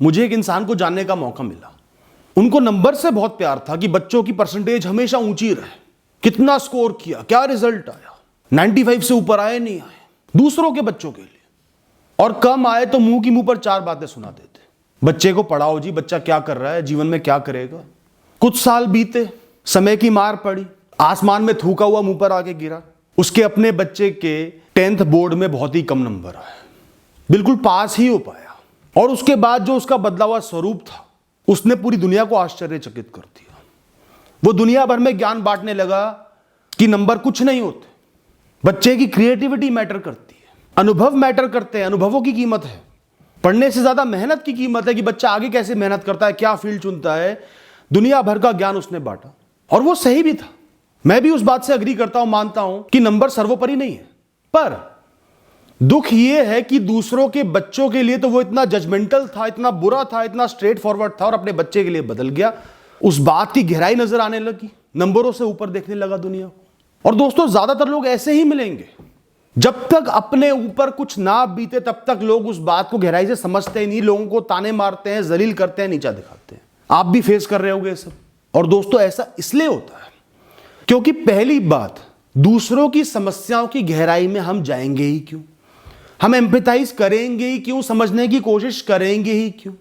मुझे एक इंसान को जानने का मौका मिला। उनको नंबर से बहुत प्यार था कि बच्चों की परसेंटेज हमेशा ऊंची रहे। कितना स्कोर किया, क्या रिजल्ट आया, 95 से ऊपर आए नहीं आए, दूसरों के बच्चों के लिए। और कम आए तो मुंह की मुंह पर 4 बातें सुना देते। बच्चे को पढ़ाओ जी, बच्चा क्या कर रहा है, जीवन में क्या करेगा। कुछ साल बीते, समय की मार पड़ी, आसमान में थूका हुआ मुंह पर आके गिरा। उसके अपने बच्चे के 10th बोर्ड में बहुत ही कम नंबर आए, बिल्कुल पास ही हो पाया। और उसके बाद जो उसका बदला हुआ स्वरूप था, उसने पूरी दुनिया को आश्चर्यचकित कर दिया। वो दुनिया भर में ज्ञान बांटने लगा कि नंबर कुछ नहीं होते, बच्चे की क्रिएटिविटी मैटर करती है, अनुभव मैटर करते हैं, अनुभवों की कीमत है। पढ़ने से ज्यादा मेहनत की कीमत है कि बच्चा आगे कैसे मेहनत करता है, क्या फील्ड चुनता है। दुनिया भर का ज्ञान उसने बांटा और वो सही भी था। मैं भी उस बात से अग्री करता हूं, मानता हूं कि नंबर सर्वोपरि नहीं है। पर दुख यह है कि दूसरों के बच्चों के लिए तो वो इतना जजमेंटल था, इतना बुरा था, इतना स्ट्रेट फॉरवर्ड था, और अपने बच्चे के लिए बदल गया। उस बात की गहराई नजर आने लगी, नंबरों से ऊपर देखने लगा दुनिया को। और दोस्तों, ज्यादातर लोग ऐसे ही मिलेंगे। जब तक अपने ऊपर कुछ ना बीते तब तक लोग उस बात को गहराई से समझते ही नहीं, लोगों को ताने मारते हैं, जलील करते हैं, नीचा दिखाते हैं। आप भी फेस कर रहे होंगे सब। और दोस्तों, ऐसा इसलिए होता है क्योंकि पहली बात, दूसरों की समस्याओं की गहराई में हम जाएंगे ही क्यों, हम एम्पैथाइज करेंगे ही क्यों, समझने की कोशिश करेंगे ही क्यों।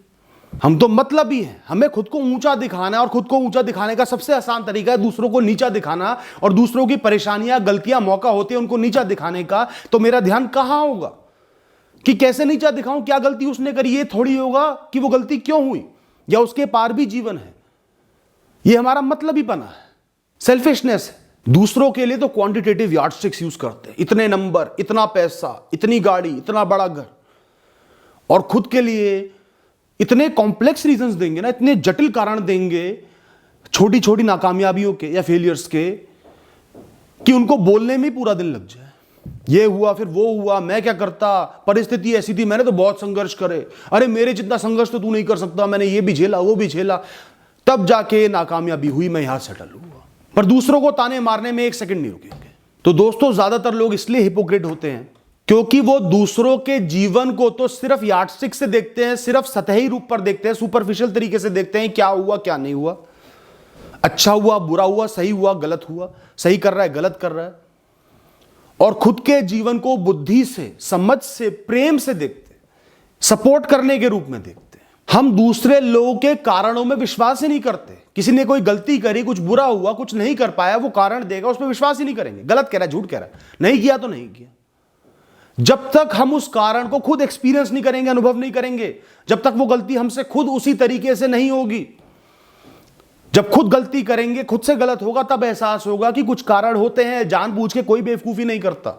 हम तो मतलब ही है, हमें खुद को ऊंचा दिखाना है, और खुद को ऊंचा दिखाने का सबसे आसान तरीका है दूसरों को नीचा दिखाना। और दूसरों की परेशानियां, गलतियां, मौका होते हैं उनको नीचा दिखाने का। तो मेरा ध्यान कहां होगा कि कैसे नीचा दिखाऊं, क्या गलती उसने करी। ये थोड़ी होगा कि वो गलती क्यों हुई, या उसके पार भी जीवन है। ये हमारा मतलब ही पना है, सेल्फिशनेस है। दूसरों के लिए तो क्वांटिटेटिव यार्डस्टिक्स यूज करते हैं, इतने नंबर, इतना पैसा, इतनी गाड़ी, इतना बड़ा घर। और खुद के लिए इतने कॉम्प्लेक्स रीजंस देंगे ना, इतने जटिल कारण देंगे छोटी छोटी नाकामयाबियों के या फेलियर्स के, कि उनको बोलने में पूरा दिन लग जाए। ये हुआ, फिर वो हुआ, मैं क्या करता, परिस्थिति ऐसी थी, मैंने तो बहुत संघर्ष करे, अरे मेरे जितना संघर्ष तो तू नहीं कर सकता, मैंने ये भी झेला, वो भी झेला, तब जाके नाकामयाबी हुई, मैं यहां सेटल हुआ। पर दूसरों को ताने मारने में एक सेकंड नहीं रुकेंगे। तो दोस्तों, ज्यादातर लोग इसलिए हिपोक्रेट होते हैं क्योंकि वो दूसरों के जीवन को तो सिर्फ यार्डस्टिक से देखते हैं, सिर्फ सतही रूप पर देखते हैं, सुपरफिशियल तरीके से देखते हैं। क्या हुआ, क्या नहीं हुआ, अच्छा हुआ, बुरा हुआ, सही हुआ, गलत हुआ, सही कर रहा है, गलत कर रहा है। और खुद के जीवन को बुद्धि से, समझ से, प्रेम से देखते, सपोर्ट करने के रूप में देखते। हम दूसरे लोगों के कारणों में विश्वास ही नहीं करते। किसी ने कोई गलती करी, कुछ बुरा हुआ, कुछ नहीं कर पाया, वो कारण देगा, उस पर विश्वास ही नहीं करेंगे। गलत कह रहा है, झूठ कह रहा है, नहीं किया तो नहीं किया। जब तक हम उस कारण को खुद एक्सपीरियंस नहीं करेंगे, अनुभव नहीं करेंगे, जब तक वो गलती हमसे खुद उसी तरीके से नहीं होगी। जब खुद गलती करेंगे, खुद से गलत होगा, तब एहसास होगा कि कुछ कारण होते हैं, जानबूझ के कोई बेवकूफी नहीं करता।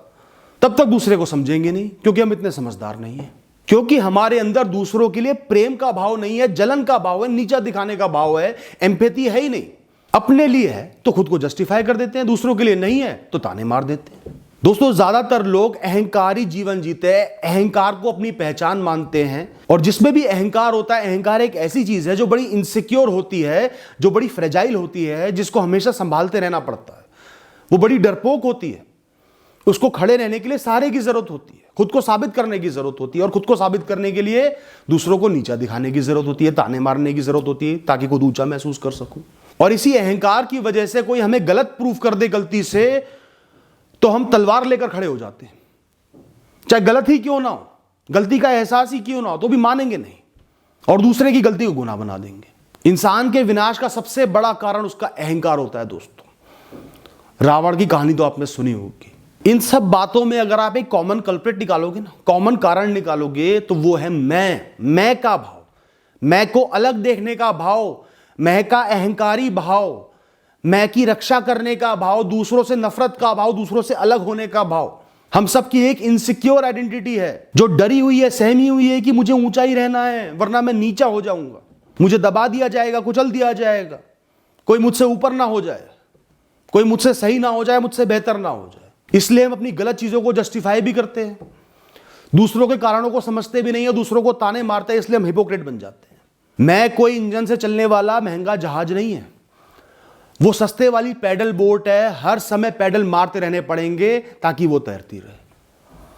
तब तक दूसरे को समझेंगे नहीं, क्योंकि हम इतने समझदार नहीं हैं, क्योंकि हमारे अंदर दूसरों के लिए प्रेम का भाव नहीं है, जलन का भाव है, नीचा दिखाने का भाव है, एम्पैथी है ही नहीं। अपने लिए है तो खुद को जस्टिफाई कर देते हैं, दूसरों के लिए नहीं है तो ताने मार देते हैं। दोस्तों, ज्यादातर लोग अहंकारी जीवन जीते हैं, अहंकार को अपनी पहचान मानते हैं। और जिसमें भी अहंकार होता है, अहंकार एक ऐसी चीज है जो बड़ी इनसिक्योर होती है, जो बड़ी फ्रेजाइल होती है, जिसको हमेशा संभालते रहना पड़ता है। वो बड़ी डरपोक होती है, उसको खड़े रहने के लिए सहारे की जरूरत होती है, खुद को साबित करने की जरूरत होती है। और खुद को साबित करने के लिए दूसरों को नीचा दिखाने की जरूरत होती है, ताने मारने की जरूरत होती है, ताकि खुद ऊंचा महसूस कर सकूं। और इसी अहंकार की वजह से कोई हमें गलत प्रूफ कर दे गलती से, तो हम तलवार लेकर खड़े हो जाते हैं। चाहे गलत ही क्यों ना हो, गलती का एहसास ही क्यों ना हो, तो भी मानेंगे नहीं, और दूसरे की गलती को गुनाह बना देंगे। इंसान के विनाश का सबसे बड़ा कारण उसका अहंकार होता है। दोस्तों, रावण की कहानी तो आपने सुनी होगी। इन सब बातों में अगर आप एक कॉमन कल्प्रिट निकालोगे ना, कॉमन कारण निकालोगे, तो वो है मैं का भाव, मैं को अलग देखने का भाव, मैं का अहंकारी भाव, मैं की रक्षा करने का भाव, दूसरों से नफरत का भाव, दूसरों से अलग होने का भाव। हम सबकी एक इनसिक्योर आइडेंटिटी है, जो डरी हुई है, सहमी हुई है कि मुझे ऊंचा ही रहना है, वरना मैं नीचा हो जाऊंगा, मुझे दबा दिया जाएगा, कुचल दिया जाएगा, कोई मुझसे ऊपर ना हो जाए, कोई मुझसे सही ना हो जाए, मुझसे बेहतर ना हो जाए। इसलिए हम अपनी गलत चीजों को जस्टिफाई भी करते हैं, दूसरों के कारणों को समझते भी नहीं है, दूसरों को ताने मारते हैं, इसलिए हम हिपोक्रेट बन जाते हैं। मैं कोई इंजन से चलने वाला महंगा जहाज नहीं है, वो सस्ते वाली पैडल बोट है, हर समय पैडल मारते रहने पड़ेंगे ताकि वो तैरती रहे।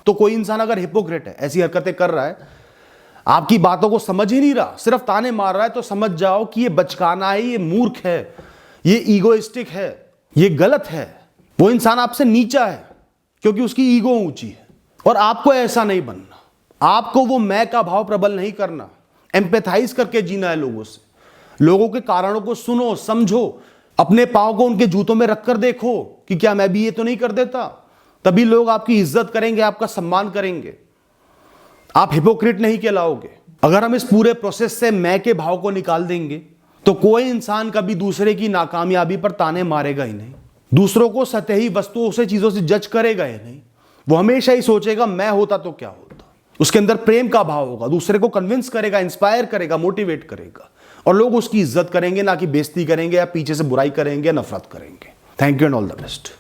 तो कोई इंसान अगर हिपोक्रेट है, ऐसी हरकतें कर रहा है, आपकी बातों को समझ ही नहीं रहा, सिर्फ ताने मार रहा है, तो समझ जाओ कि ये बचकाना है, ये मूर्ख है, ये ईगोइस्टिक है, ये गलत है। वो इंसान आपसे नीचा है क्योंकि उसकी ईगो ऊंची है। और आपको ऐसा नहीं बनना, आपको वो मैं का भाव प्रबल नहीं करना, एम्पैथाइज करके जीना है लोगों से। लोगों के कारणों को सुनो, समझो, अपने पांव को उनके जूतों में रखकर देखो कि क्या मैं भी ये तो नहीं कर देता। तभी लोग आपकी इज्जत करेंगे, आपका सम्मान करेंगे। आप हिपोक्रिट नहीं कहलाओगे। अगर हम इस पूरे प्रोसेस से मैं के भाव को निकाल देंगे तो कोई इंसान कभी दूसरे की नाकामयाबी पर ताने मारेगा ही नहीं, दूसरों को सतही वस्तुओं से, चीजों से जज करेगा ही नहीं। वो हमेशा ही सोचेगा मैं होता तो क्या होता। उसके अंदर प्रेम का भाव होगा, दूसरे को कन्विंस करेगा, इंस्पायर करेगा, मोटिवेट करेगा, और लोग उसकी इज्जत करेंगे, ना कि बेइज्जती करेंगे या पीछे से बुराई करेंगे, नफरत करेंगे। Thank you and all the best.